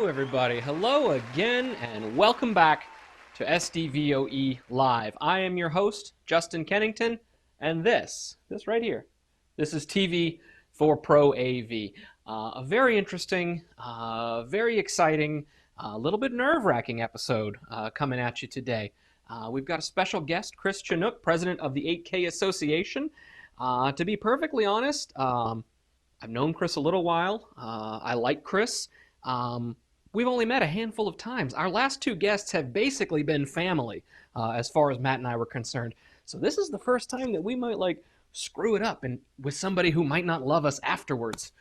Hello, everybody. Hello again, and welcome back to SDVoE Live. I am your host, Justin Kennington, and this right here, this is TV for Pro AV. A very interesting, very exciting, a little bit nerve-wracking episode coming at you today. We've got a special guest, Chris Chinnock, president of the 8K Association. To be perfectly honest, I've known Chris a little while. I like Chris. We've only met a handful of times. Our last two guests have basically been family, as far as Matt and I were concerned. So this is the first time that we might screw it up and with somebody who might not love us afterwards.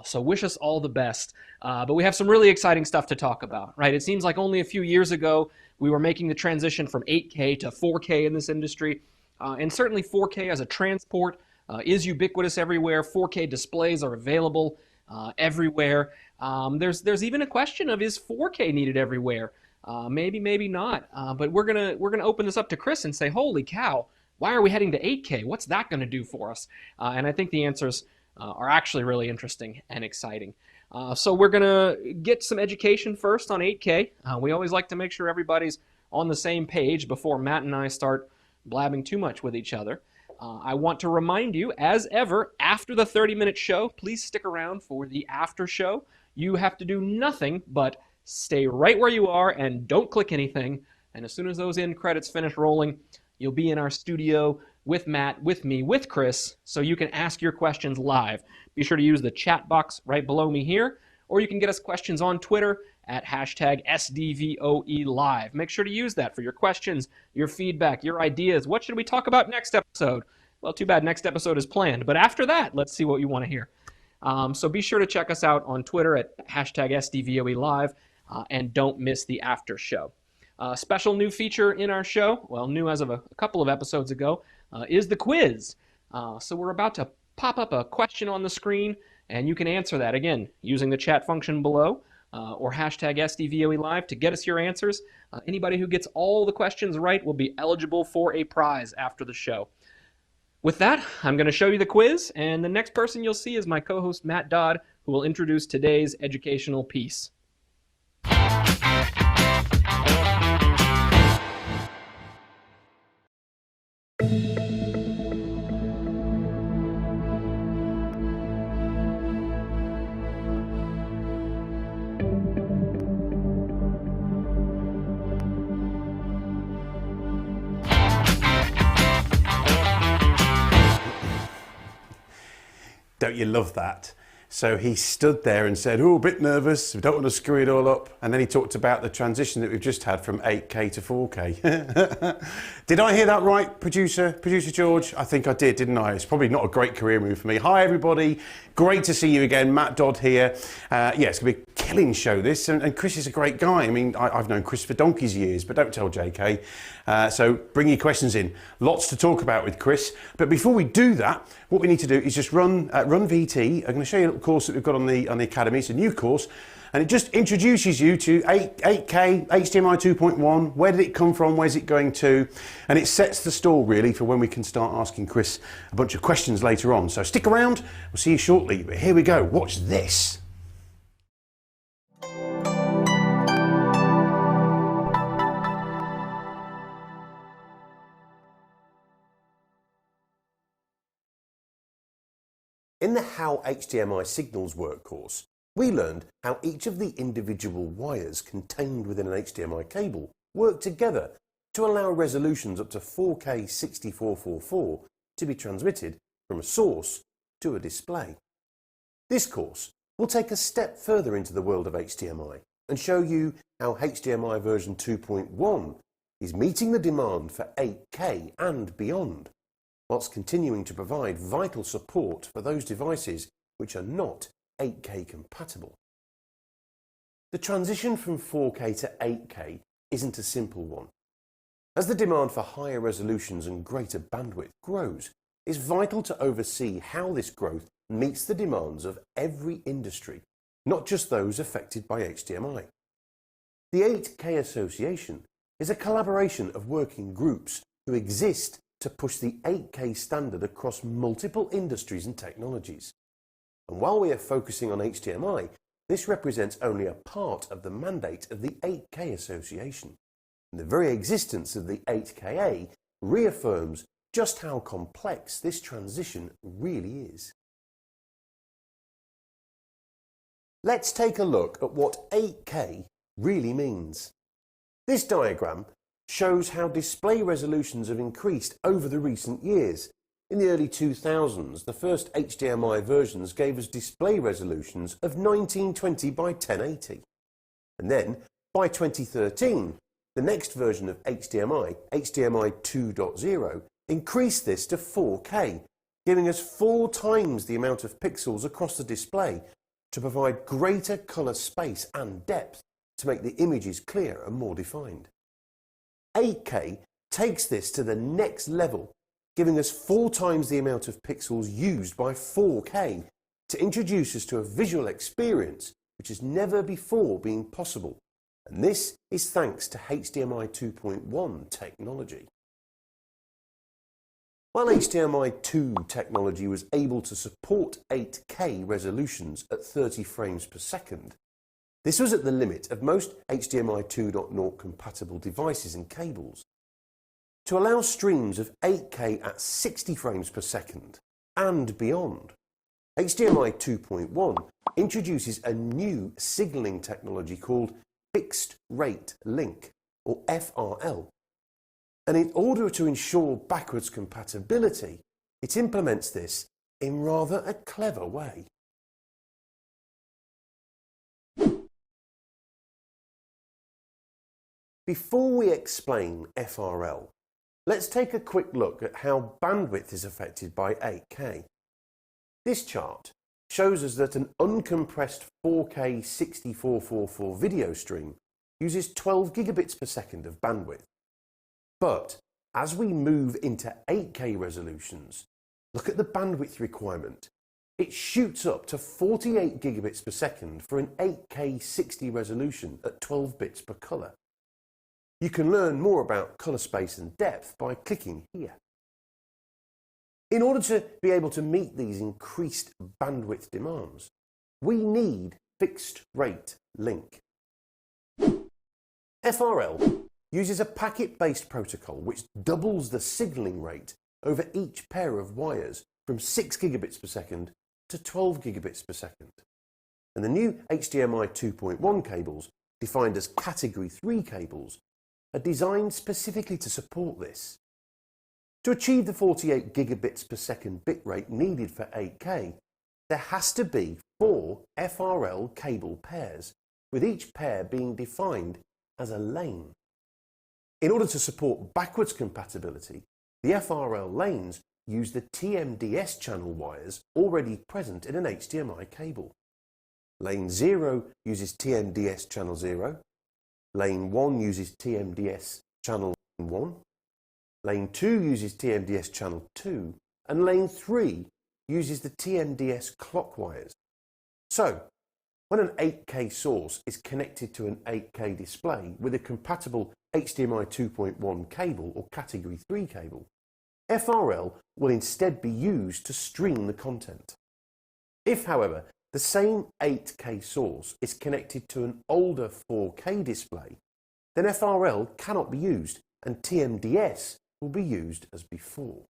So wish us all the best. But we have some really exciting stuff to talk about, right? It seems like only a few years ago we were making the transition from 8K to 4K in this industry. And certainly 4K as a transport is ubiquitous everywhere. 4K displays are available everywhere. There's even a question of, is 4K needed everywhere? Maybe not. But we're gonna open this up to Chris and say, holy cow, why are we heading to 8K? What's that going to do for us? And I think the answers are actually really interesting and exciting. So we're gonna get some education first on 8K. We always like to make sure everybody's on the same page before Matt and I start blabbing too much with each other. I want to remind you, as ever, after the 30-minute show, please stick around for the after show. You have to do nothing but stay right where you are and don't click anything. And as soon as those end credits finish rolling, you'll be in our studio with Matt, with me, with Chris, so you can ask your questions live. Be sure to use the chat box right below me here, or you can get us questions on Twitter at hashtag SDVoE Live. Make sure to use that for your questions, your feedback, your ideas. What should we talk about next episode? Well, too bad next episode is planned. But after that, let's see what you want to hear. So be sure to check us out on Twitter at hashtag SDVoE Live, and don't miss the after show. Special new feature in our show, well, new as of a couple of episodes ago, is the quiz. So we're about to pop up a question on the screen, and you can answer that, again, using the chat function below, or hashtag SDVoE Live to get us your answers. Anybody who gets all the questions right will be eligible for a prize after the show. With that, I'm going to show you the quiz, and the next person you'll see is my co-host Matt Dodd, who will introduce today's educational piece. Don't you love that? So he stood there and said, oh, a bit nervous, we don't want to screw it all up. And then he talked about the transition that we've just had from 8K to 4K. Did I hear that right, producer George? I think I did, didn't I? It's probably not a great career move for me. Hi, everybody. Great to see you again. Matt Dodd here. Yeah, it's going to be a killing show, this. And Chris is a great guy. I mean, I've known Chris for donkey's years, but don't tell JK. So bring your questions in. Lots to talk about with Chris. But before we do that, what we need to do is just run VT. I'm going to show you a little course that we've got on the Academy. It's a new course. And it just introduces you to 8K, HDMI 2.1, where did it come from, where's it going to, and it sets the stall really for when we can start asking Chris a bunch of questions later on. So stick around, we'll see you shortly, but here we go, watch this. In the How HDMI Signals Work course, we learned how each of the individual wires contained within an HDMI cable work together to allow resolutions up to 4K 6444 to be transmitted from a source to a display. This course will take a step further into the world of HDMI and show you how HDMI version 2.1 is meeting the demand for 8K and beyond, whilst continuing to provide vital support for those devices which are not 8K compatible. The transition from 4K to 8K isn't a simple one. As the demand for higher resolutions and greater bandwidth grows, it's vital to oversee how this growth meets the demands of every industry, not just those affected by HDMI. The 8K Association is a collaboration of working groups who exist to push the 8K standard across multiple industries and technologies. And while we are focusing on HDMI, this represents only a part of the mandate of the 8K Association, and the very existence of the 8KA reaffirms just how complex this transition really is. Let's take a look at what 8K really means. This diagram shows how display resolutions have increased over the recent years. In the early 2000s, the first HDMI versions gave us display resolutions of 1920 by 1080. And then, by 2013, the next version of HDMI, HDMI 2.0, increased this to 4K, giving us 4 times the amount of pixels across the display to provide greater colour space and depth to make the images clearer and more defined. 8K takes this to the next level, giving us 4 times the amount of pixels used by 4K to introduce us to a visual experience which has never before been possible. And this is thanks to HDMI 2.1 technology. While HDMI 2 technology was able to support 8K resolutions at 30 frames per second, this was at the limit of most HDMI 2.0 compatible devices and cables. To allow streams of 8K at 60 frames per second and beyond, HDMI 2.1 introduces a new signalling technology called Fixed Rate Link, or FRL. And in order to ensure backwards compatibility, it implements this in rather a clever way. Before we explain FRL, let's take a quick look at how bandwidth is affected by 8K. This chart shows us that an uncompressed 4K 6444 video stream uses 12 gigabits per second of bandwidth. But as we move into 8K resolutions, look at the bandwidth requirement. It shoots up to 48 gigabits per second for an 8K 60 resolution at 12 bits per colour. You can learn more about colour space and depth by clicking here. In order to be able to meet these increased bandwidth demands, we need fixed rate link. FRL uses a packet-based protocol which doubles the signalling rate over each pair of wires from 6 gigabits per second to 12 gigabits per second. And the new HDMI 2.1 cables, defined as Category 3 cables, are designed specifically to support this. To achieve the 48 gigabits per second bitrate needed for 8K, there has to be 4 FRL cable pairs, with each pair being defined as a lane. In order to support backwards compatibility, the FRL lanes use the TMDS channel wires already present in an HDMI cable. Lane 0 uses TMDS channel 0, Lane 1 uses TMDS channel 1, Lane 2 uses TMDS channel 2, and Lane 3 uses the TMDS clock wires. So, when an 8K source is connected to an 8K display with a compatible HDMI 2.1 cable or Category 3 cable, FRL will instead be used to stream the content. If, however, the same 8K source is connected to an older 4K display, then FRL cannot be used and TMDS will be used as before.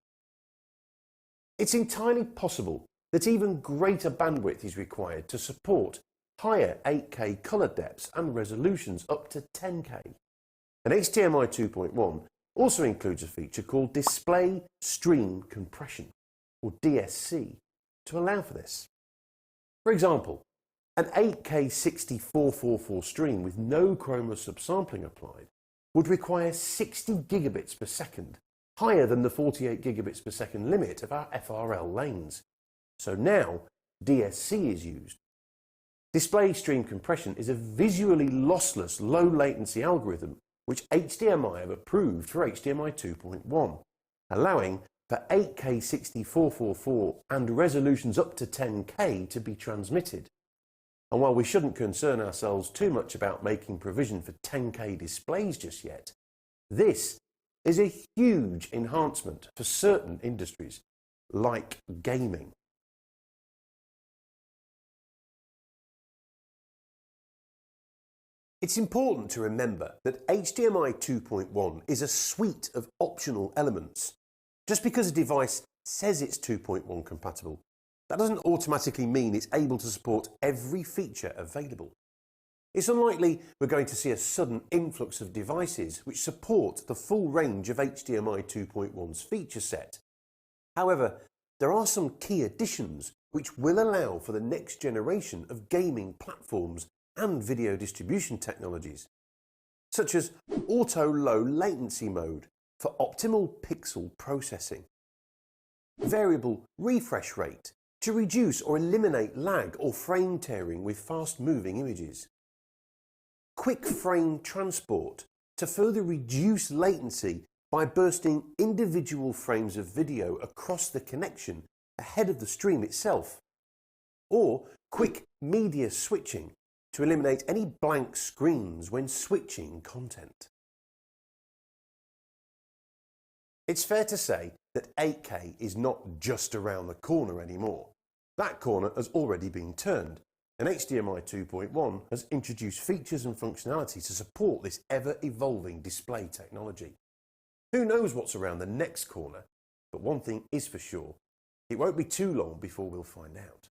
It's entirely possible that even greater bandwidth is required to support higher 8K colour depths and resolutions up to 10K. And HDMI 2.1 also includes a feature called Display Stream Compression, or DSC, to allow for this. For example, an 8K 6444 stream with no chroma subsampling applied would require 60 gigabits per second, higher than the 48 gigabits per second limit of our FRL lanes. So now DSC is used. Display stream compression is a visually lossless low latency algorithm which HDMI have approved for HDMI 2.1, allowing for 8K 6444 and resolutions up to 10K to be transmitted. And while we shouldn't concern ourselves too much about making provision for 10K displays just yet, this is a huge enhancement for certain industries, like gaming. It's important to remember that HDMI 2.1 is a suite of optional elements. Just because a device says it's 2.1 compatible, that doesn't automatically mean it's able to support every feature available. It's unlikely we're going to see a sudden influx of devices which support the full range of HDMI 2.1's feature set. However, there are some key additions which will allow for the next generation of gaming platforms and video distribution technologies, such as auto low latency mode for optimal pixel processing, variable refresh rate to reduce or eliminate lag or frame tearing with fast moving images, quick frame transport to further reduce latency by bursting individual frames of video across the connection ahead of the stream itself, or quick media switching to eliminate any blank screens when switching content. It's fair to say that 8K is not just around the corner anymore. That corner has already been turned, and HDMI 2.1 has introduced features and functionality to support this ever-evolving display technology. Who knows what's around the next corner, but one thing is for sure, it won't be too long before we'll find out.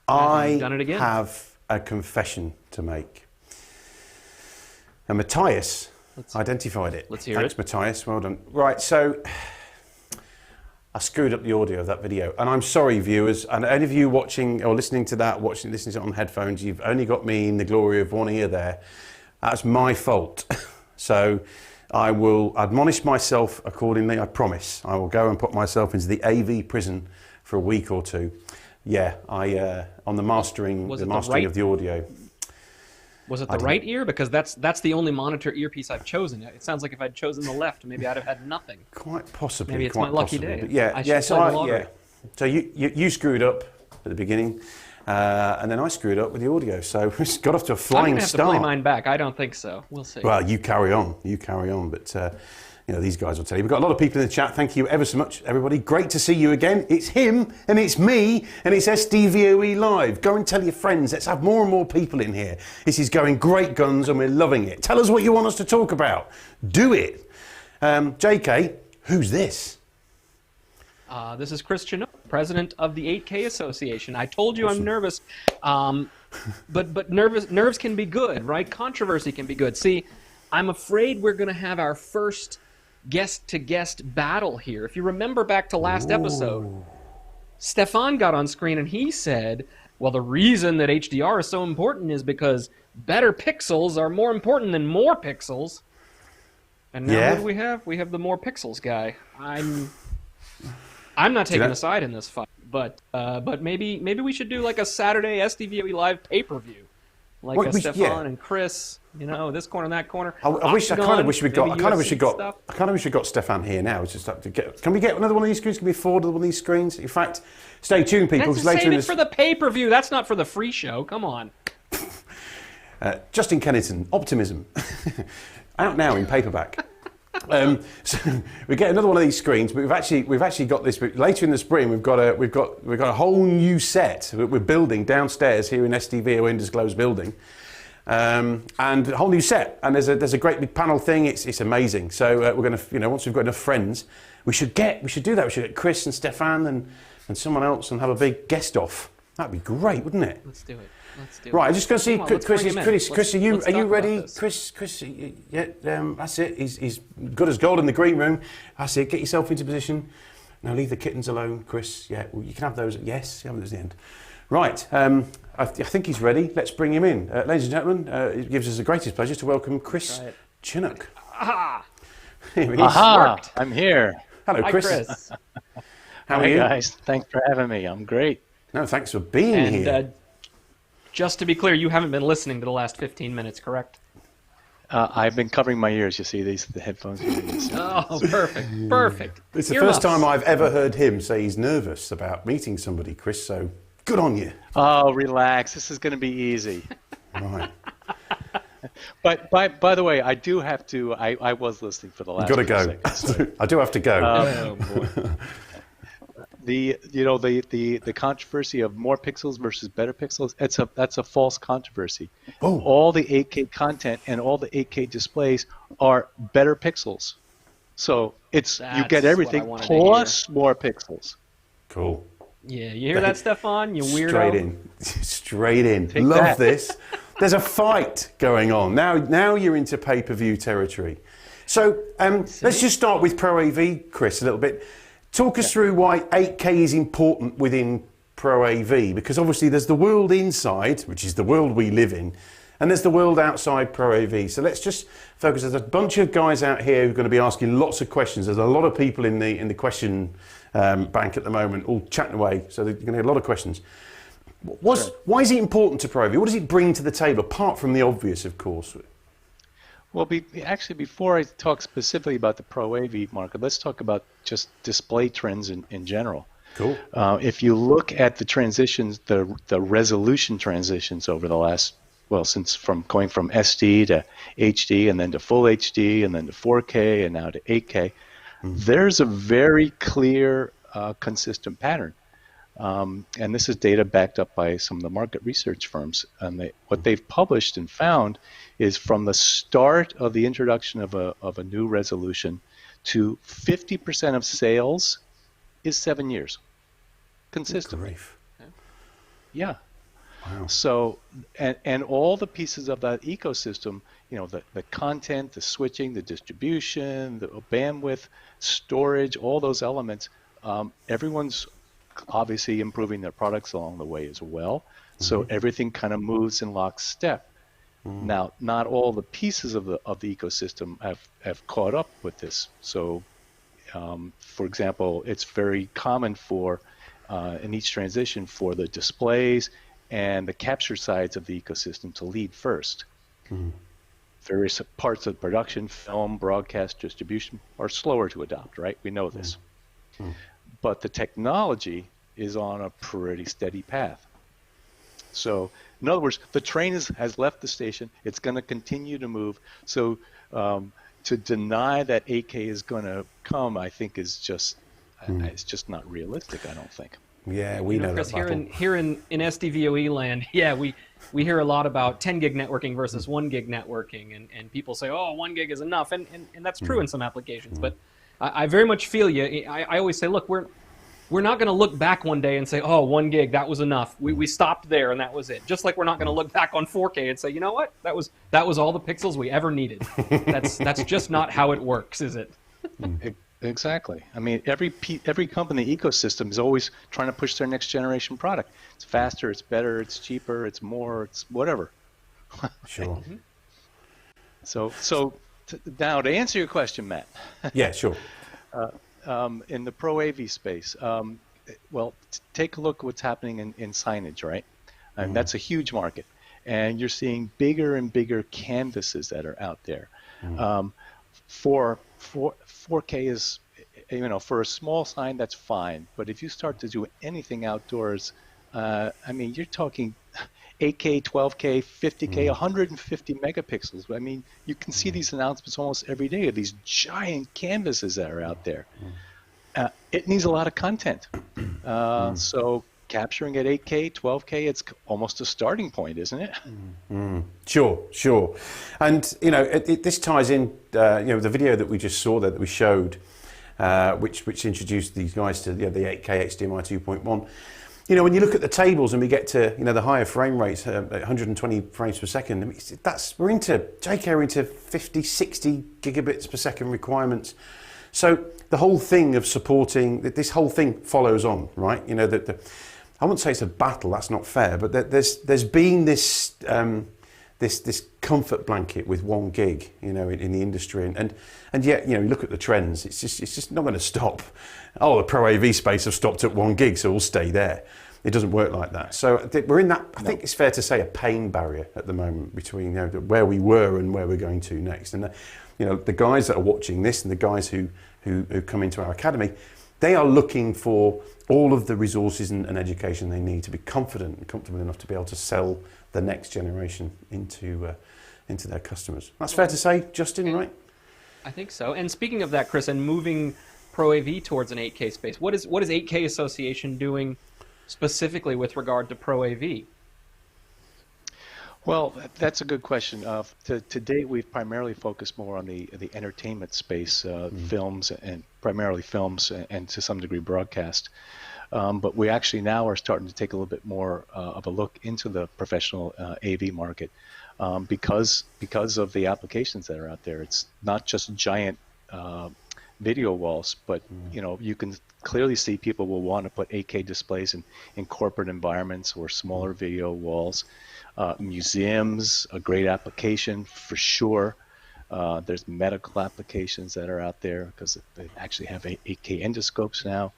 I have a confession to make. And Matthias identified it. Let's hear Thanks, it. Matthias. Well done. Right, so I screwed up the audio of that video. And I'm sorry, viewers. And any of you watching or listening to that, listening to it on headphones, you've only got me in the glory of one ear there. That's my fault. So I will admonish myself accordingly, I promise. I will go and put myself into the AV prison for a week or two. Yeah, on the mastering of the audio. Was it the right ear? Because that's the only monitor earpiece I've chosen. It sounds like if I'd chosen the left, maybe I'd have had nothing. Quite possibly. Maybe it's my lucky day. But yeah. So you screwed up at the beginning, and then I screwed up with the audio. So we got off to a flying start. I'm gonna have to play mine back. I don't think so. We'll see. Well, you carry on. But. These guys will tell you. We've got a lot of people in the chat. Thank you ever so much, everybody. Great to see you again. It's him, and it's me, and it's SDVoE Live. Go and tell your friends. Let's have more and more people in here. This is going great guns, and we're loving it. Tell us what you want us to talk about. Do it. JK, who's this? This is Chris Chinnock, president of the 8K Association. I told you I'm nervous, but nerves can be good, right? Controversy can be good. See, I'm afraid we're going to have our first guest-to-guest battle here. If you remember back to last episode, Stefan got on screen and he said, well, the reason that HDR is so important is because better pixels are more important than more pixels. And now what do we have? We have the more pixels guy. I'm not taking a side in this fight, but maybe we should do like a Saturday SDVoE Live pay-per-view. Like Stefan and Chris, this corner and that corner. I kind of wish we got Stefan here now. It's just up to can we get another one of these screens? Can we afford one of these screens? In fact, stay tuned, people. That's save it for the pay-per-view. That's not for the free show. Come on. Justin Kennington, Optimism, out now in paperback. So we get another one of these screens, but we've actually got this. Later in the spring, we've got a whole new set that we're building downstairs here in SDVoE Undisclosed building, and a whole new set. And there's a great big panel thing. It's amazing. So we're going to once we've got enough friends, we should do that. We should get Chris and Stefan and someone else and have a big guest off. That'd be great, wouldn't it? Let's do it. Right, I'm just going to see Chris, are you ready? Chris, yeah, that's it. He's good as gold in the green room. That's it. Get yourself into position. Now leave the kittens alone, Chris. Yeah, well, you can have those. Yes, you have those at the end. Right, I think he's ready. Let's bring him in. Ladies and gentlemen, it gives us the greatest pleasure to welcome Chris Chinnock. Aha! I'm here. Hello, Chris. How are you? Hi, guys. Thanks for having me. I'm great. No, thanks for being here. Just to be clear, you haven't been listening to the last 15 minutes, correct? I've been covering my ears. You see the headphones. Oh, perfect. It's the first time I've ever heard him say he's nervous about meeting somebody, Chris, so good on you. Oh, relax. This is going to be easy. Right. But by the way, I do have to. I was listening for the last Got to few go. seconds. So, I do have to go. Oh boy. the controversy of more pixels versus better pixels. That's a false controversy. Oh. All the 8K content and all the 8K displays are better pixels. So you That's get what everything I wanted to plus more pixels. Cool. Yeah, you hear that, Stefan? You weirdo. Straight in. Straight in. Take Love that. this. There's a fight going on. Now you're into pay-per-view territory. So let's just start with Pro AV, Chris, a little bit. Talk us through why 8K is important within Pro AV, because obviously there's the world inside, which is the world we live in, and there's the world outside Pro AV. So let's just focus. There's a bunch of guys out here who are going to be asking lots of questions. There's a lot of people in the question bank at the moment, all chatting away. So they're going to get a lot of questions. Why is it important to Pro AV? What does it bring to the table, apart from the obvious, of course? Well, actually, before I talk specifically about the Pro AV market, let's talk about just display trends in general. Cool. If you look at the transitions, the resolution transitions over the last, since going from SD to HD and then to full HD and then to 4K and now to 8K, there's a very clear, consistent pattern. And this is data backed up by some of the market research firms. And what they've published and found is from the start of the introduction of a new resolution to 50% of sales is 7 years, consistently. Yeah. Wow. So, and all the pieces of that ecosystem, the content, the switching, the distribution, the bandwidth, storage, all those elements, everyone's obviously improving their products along the way as well. So everything kind of moves in lockstep. Now, not all the pieces of the ecosystem have caught up with this. So, for example, it's very common for in each transition for the displays and the capture sides of the ecosystem to lead first. Various parts of production, film, broadcast, distribution are slower to adopt, right? We know this. But the technology is on a pretty steady path. So, in other words, the train has left the station. It's going to continue to move. So, to deny that 8K is going to come, I think, is just it's just not realistic. I don't think. Yeah, we know Chris, that battle. here in SDVoE land, yeah, we hear a lot about 10 gig networking versus 1 gig networking, and people say, oh, 1 gig is enough, and that's true in some applications. But I very much feel you. I always say, look, we're not going to look back one day and say, oh, 1 gig, that was enough. We stopped there and that was it. Just like we're not going to look back on 4K and say, you know what, that was all the pixels we ever needed. That's just not how it works, is it? Exactly. I mean, every company ecosystem is always trying to push their next generation product. It's faster, it's better, it's cheaper, it's more, it's whatever. Sure. So now to answer your question, Matt. Yeah, sure. In the Pro AV space, take a look at what's happening in signage, right? And that's a huge market, and you're seeing bigger and bigger canvases that are out there. For 4K is, for a small sign, that's fine. But if you start to do anything outdoors, I mean, you're talking 8K, 12K, 50K, 150 megapixels. I mean, you can see these announcements almost every day of these giant canvases that are out there. It needs a lot of content. So capturing at 8K, 12K, it's almost a starting point, isn't it? Sure. And, this ties in, the video that we just saw there that we showed, which introduced these guys to the 8K HDMI 2.1. When you look at the tables and we get to, the higher frame rates, 120 frames per second, I mean, we're into 50, 60 gigabits per second requirements. So the whole thing of supporting, this whole thing follows on, right? I wouldn't say it's a battle, that's not fair, but there's been this this comfort blanket with 1 gig, in the industry, and yet, you look at the trends, it's just not going to stop. Oh, the Pro AV space have stopped at 1 gig, so we'll stay there. It doesn't work like that. So we're in that. I think it's fair to say a pain barrier at the moment between where we were and where we're going to next. And the guys that are watching this and the guys who come into our academy, they are looking for all of the resources and education they need to be confident and comfortable enough to be able to sell the next generation into into their customers. That's fair to say, Justin, right? I think so. And speaking of that, Chris, and moving Pro AV towards an 8K space, what is 8K Association doing specifically with regard to Pro AV? Well, that's a good question. To date, we've primarily focused more on the entertainment space, films and primarily films and to some degree broadcast. But we actually now are starting to take a little bit more of a look into the professional AV market because of the applications that are out there. It's not just giant video walls, but you can clearly see people will want to put 8K displays in corporate environments or smaller video walls. Museums, a great application for sure. There's medical applications that are out there because they actually have 8K endoscopes now.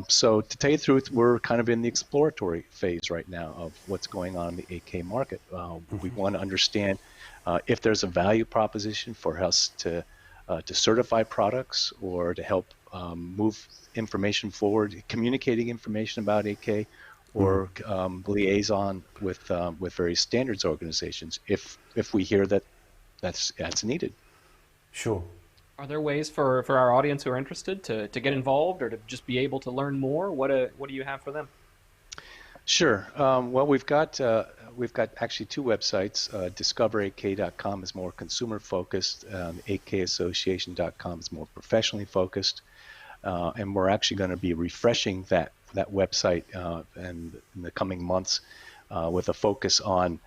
So to tell you the truth, we're kind of in the exploratory phase right now of what's going on in the 8K market. We want to understand if there's a value proposition for us to certify products or to help move information forward, communicating information about 8K, or liaison with various standards organizations if we hear that's needed. Sure. Are there ways for our audience who are interested to get involved or to just be able to learn more? What do you have for them? Sure. Well, we've got actually two websites. Discover8k.com is more consumer focused. 8kassociation.com is more professionally focused. And we're actually going to be refreshing that website in the coming months with a focus on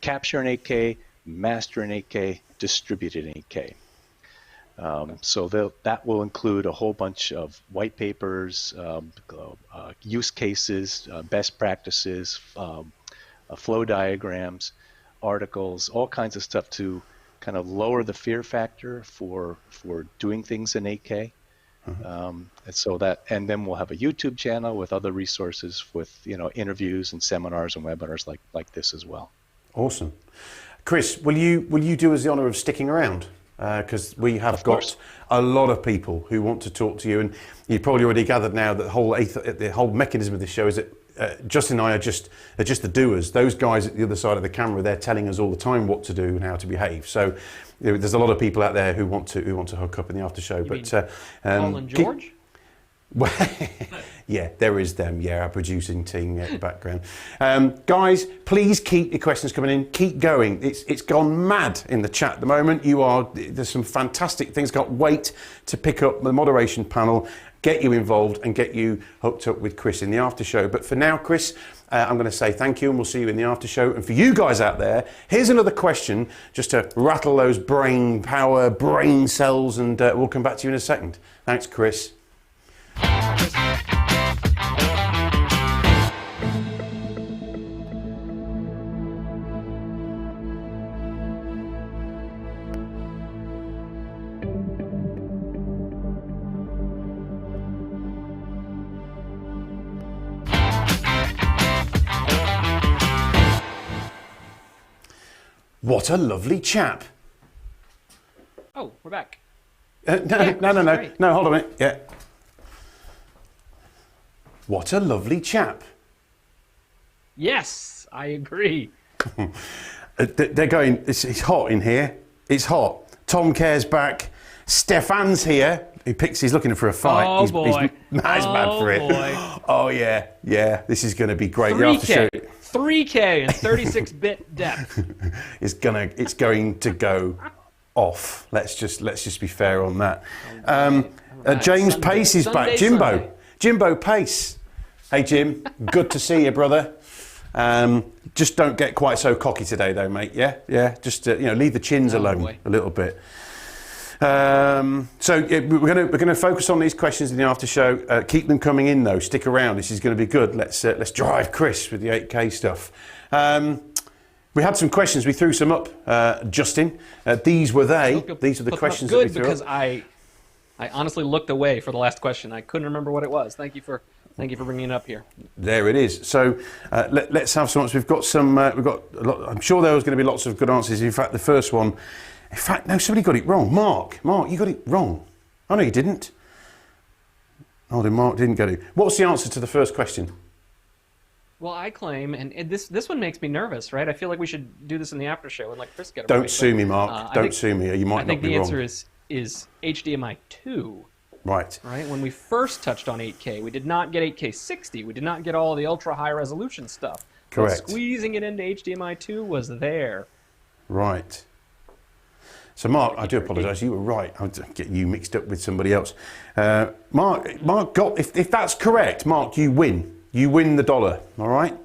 capture in 8K, master in 8K, distributed in 8K. So that will include a whole bunch of white papers, use cases, best practices, flow diagrams, articles, all kinds of stuff to kind of lower the fear factor for doing things in 8K. And then we'll have a YouTube channel with other resources with interviews and seminars and webinars like this as well. Awesome. Chris, will you do us the honor of sticking around? Because we have got a lot of people who want to talk to you, and you've probably already gathered now that the whole mechanism of this show is that Justin and I are just the doers. Those guys at the other side of the camera, they're telling us all the time what to do and how to behave. So there's a lot of people out there who want to hook up in the after show. But Paul and George? Well, yeah, there is them. Yeah, our producing team in the background. Guys, please keep your questions coming in. Keep going. It's gone mad in the chat at the moment. There's some fantastic things. Can't wait to pick up the moderation panel, get you involved, and get you hooked up with Chris in the after show. But for now, Chris, I'm going to say thank you, and we'll see you in the after show. And for you guys out there, here's another question just to rattle those brain cells, and we'll come back to you in a second. Thanks, Chris. What a lovely chap. Oh, we're back. No, hold on a minute. Yeah. What a lovely chap. Yes, I agree. They're going, it's hot in here. It's hot. Tom Care's back. Stefan's here. He's looking for a fight. Oh, he's boy. He's mad for it. Boy. Oh, yeah. This is going to be great. 3K and 36-bit depth. It's going to go off. Let's just be fair on that. James Pace is back. Jimbo Pace. Hey, Jim. Good to see you, brother. Just don't get quite so cocky today, though, mate. Yeah. Just leave the chins alone a little bit. We're going to focus on these questions in the after show. Keep them coming in, though. Stick around. This is going to be good. Let's drive Chris with the 8K stuff. We had some questions. We threw some up, Justin. These were These are the questions that we threw because up. I honestly looked away for the last question. I couldn't remember what it was. Thank you for bringing it up here. There it is. So let's have some. We've got some. We've got a lot. I'm sure there was going to be lots of good answers. In fact, the first one. In fact, no, somebody got it wrong. Mark, you got it wrong. Oh, no, you didn't. Oh, Mark didn't get it. What's the answer to the first question? Well, I claim, and this one makes me nervous, right? I feel like we should do this in the after show and let Chris get a break. Don't sue me, Mark. Don't sue me. You might not be wrong. I think the answer is HDMI 2. Right. Right. When we first touched on 8K, we did not get 8K 60. We did not get all the ultra high resolution stuff. Correct. But squeezing it into HDMI 2 was there. Right. So, Mark, I do apologise. You were right. I'll get you mixed up with somebody else. Mark got. If that's correct, Mark, you win. You win the dollar. All right.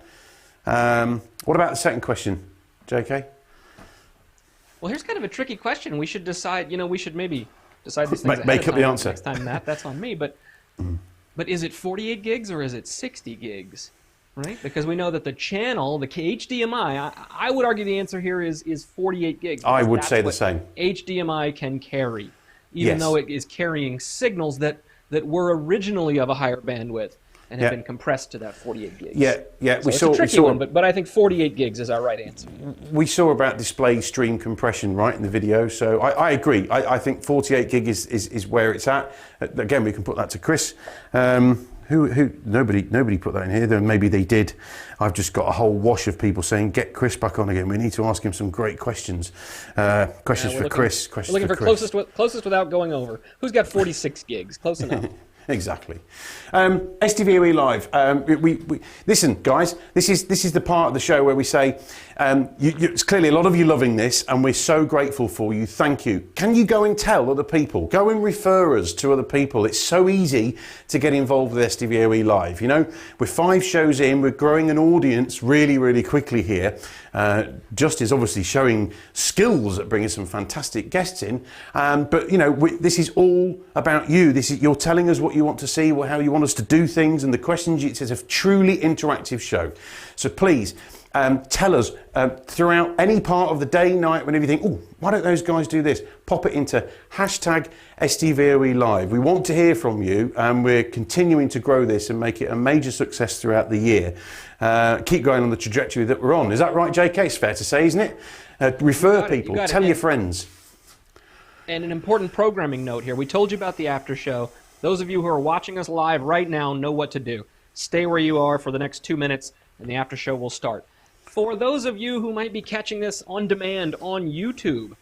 What about the second question, JK? Well, here's kind of a tricky question. We should decide. We should maybe decide these things Make up the answer next time. That's on me. But is it 48 gigs or is it 60 gigs? Right? Because we know that the channel, the HDMI, I would argue the answer here is 48 gigs. I would say the same. HDMI can carry, even though it is carrying signals that were originally of a higher bandwidth and have been compressed to that 48 gigs. Yeah. So it's a tricky one, but I think 48 gigs is our right answer. We saw about display stream compression, right, in the video. So I agree. I think 48 gig is where it's at. Again, we can put that to Chris. Nobody put that in here. Then maybe they did. I've just got a whole wash of people saying, "Get Chris back on again. We need to ask him some great questions." Questions for Chris. We're looking for closest without going over. Who's got 46 gigs? Close enough. Exactly. SDVoE Live. We listen, guys. This is the part of the show where we say, it's clearly a lot of you loving this, and we're so grateful for you. Thank you. Can you go and tell other people? Go and refer us to other people. It's so easy to get involved with SDVoE Live. We're 5 shows in. We're growing an audience really, really quickly here. Just is obviously showing skills at bringing some fantastic guests in. But this is all about you. You're telling us what you want to see, how you want us to do things, and the questions. It's a truly interactive show. So please tell us throughout any part of the day, night, whenever you think, oh, why don't those guys do this? Pop it into hashtag SDVoE Live. We want to hear from you, and we're continuing to grow this and make it a major success throughout the year. Keep going on the trajectory that we're on. Is that right, JK? It's fair to say, isn't it? Refer people, tell your friends. And an important programming note here. We told you about the after show. Those of you who are watching us live right now know what to do. Stay where you are for the next 2 minutes, and the after show will start. For those of you who might be catching this on demand on YouTube,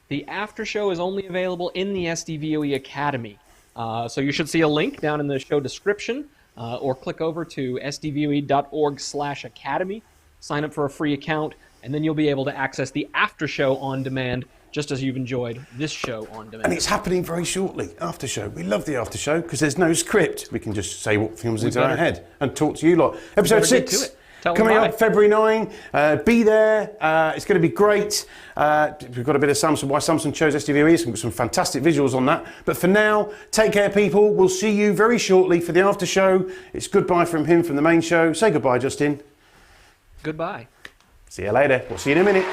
the after show is only available in the SDVoE Academy. So you should see a link down in the show description, or click over to sdvoe.org/academy, sign up for a free account, and then you'll be able to access the after show on demand, just as you've enjoyed this show on demand. And it's happening very shortly, after show. We love the after show because there's no script. We can just say what comes into our head and talk to you lot. Episode 6, coming up February 9. Be there. It's going to be great. We've got a bit of Samsung, why Samsung chose SDVoE, some fantastic visuals on that. But for now, take care, people. We'll see you very shortly for the after show. It's goodbye from him from the main show. Say goodbye, Justin. Goodbye. See you later. We'll see you in a minute.